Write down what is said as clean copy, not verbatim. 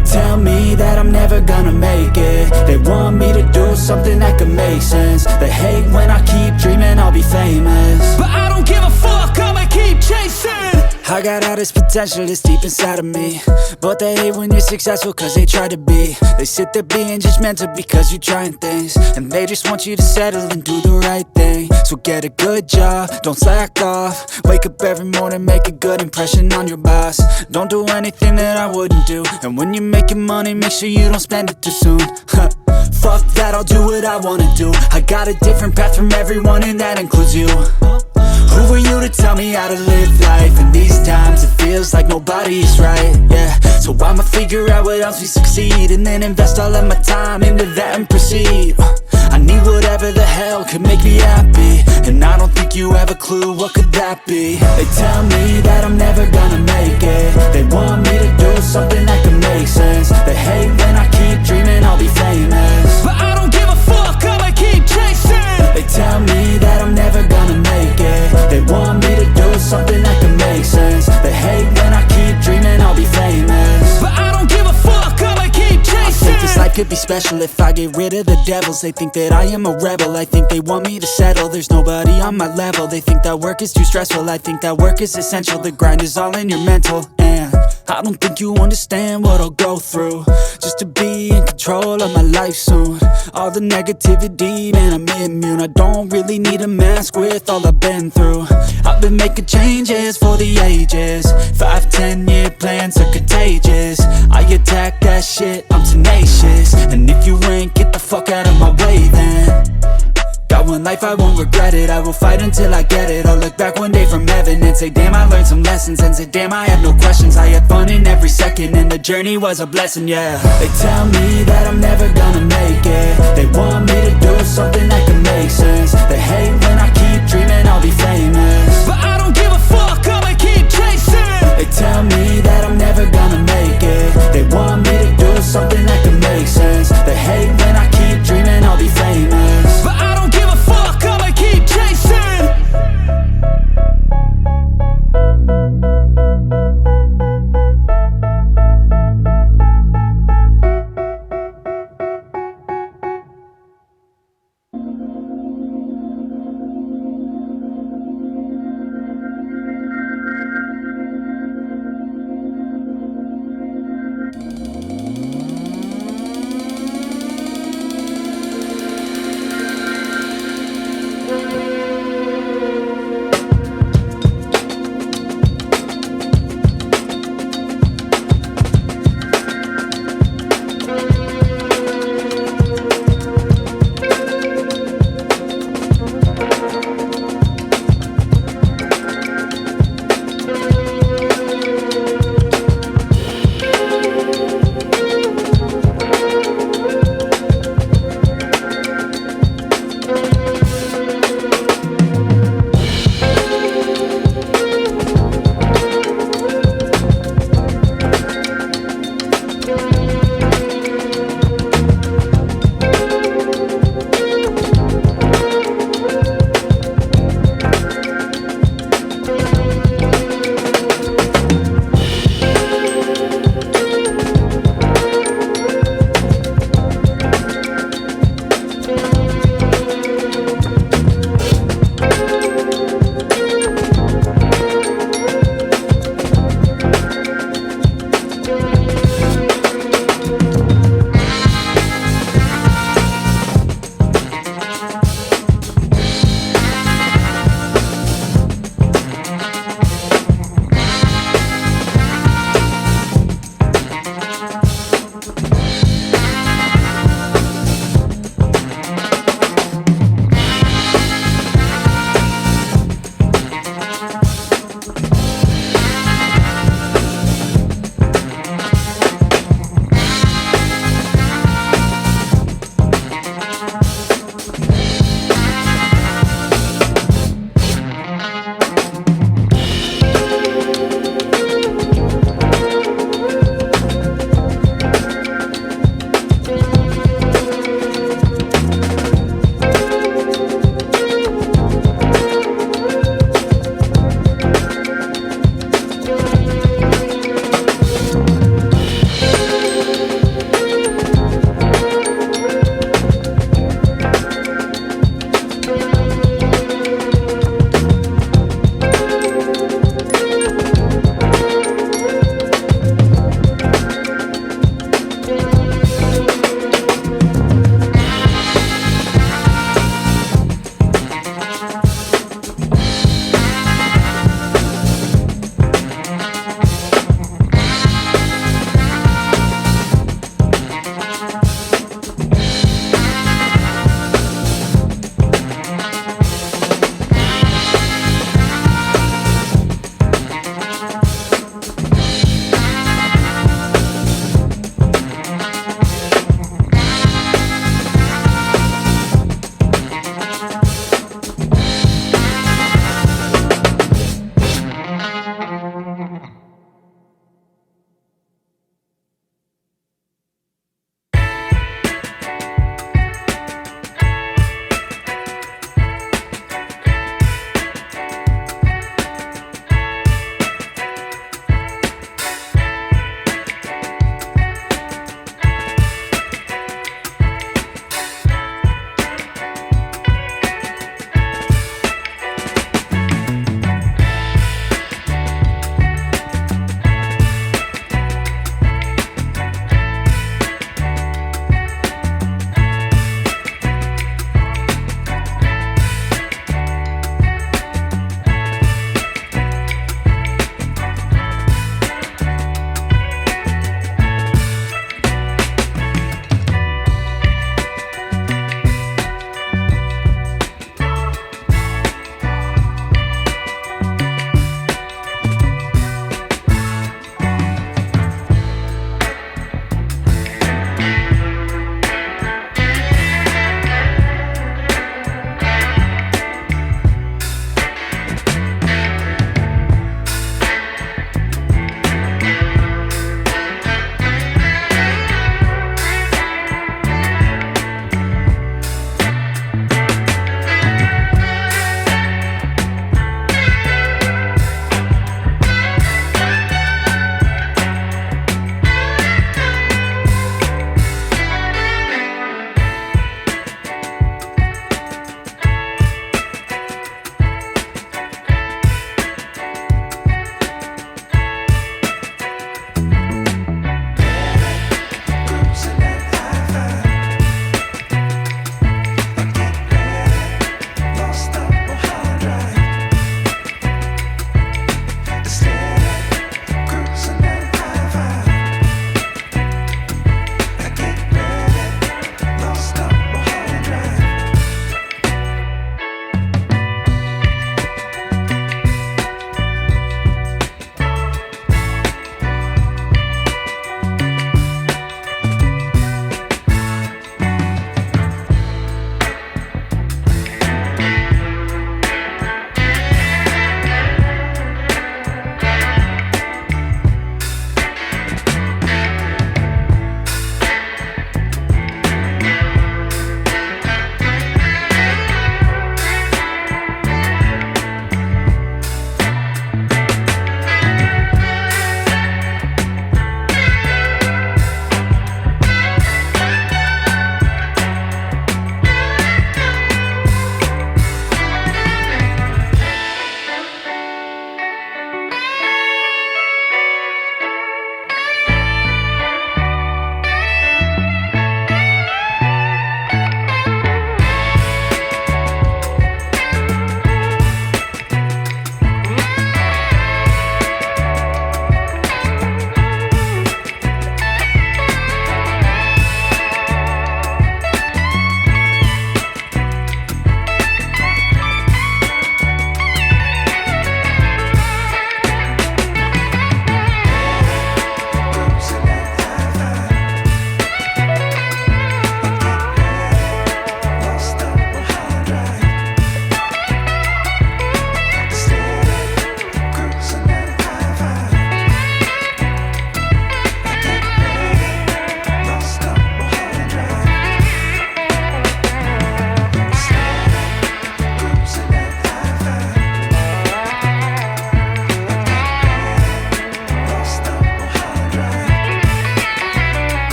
They tell me that I'm never gonna make it. They want me to do something that could make sense. They hate when I keep dreaming I'll be famous, but I don't give a fuck, I'ma keep chasing. I got all this potential that's deep inside of me, but they hate when you're successful cause they try to be. They sit there being judgmental because you're trying things, and they just want you to settle and do the right thing. So get a good job, don't slack off. Wake up every morning, make a good impression on your boss. Don't do anything that I wouldn't do, and when you're making money, make sure you don't spend it too soon. Fuck that, I'll do what I wanna do. I got a different path from everyone, and that includes you. Who are you to tell me how to live life? In these times it feels like nobody is right, yeah. So I'ma figure out what else we succeed, and then invest all of my time into that and proceed. I need whatever the hell could make me happy, and I don't think you have a clue what could that be. They tell me that I'm never gonna make it. They want me to do something that could make sense. They hate when I keep dreaming I'll be famous, but I don't give a fuck, I'ma keep chasing. They tell me that I'm never gonna make it. They want me to do something that can make sense. They hate when I keep dreaming I'll be famous, but I don't give a fuck, I'ma keep chasing. I think this life could be special if I get rid of the devils. They think that I am a rebel, I think they want me to settle. There's nobody on my level. They think that work is too stressful, I think that work is essential. The grind is all in your mental, and I don't think you understand what I'll go through just to be in control of my life soon. All the negativity, man, I'm immune. I don't really need a mask with all I've been through. I've been making changes for the ages. 5-10 year plans are contagious. I attack that shit, I'm tenacious. And if you ain't, get the fuck out of my way then. Got one life, I won't regret it. I will fight until I get it. I'll look back one day from heaven and say, damn, I learned some lessons. And say, damn, I had no questions. I had fun in every second, and the journey was a blessing, yeah. They tell me that I'm never gonna make it.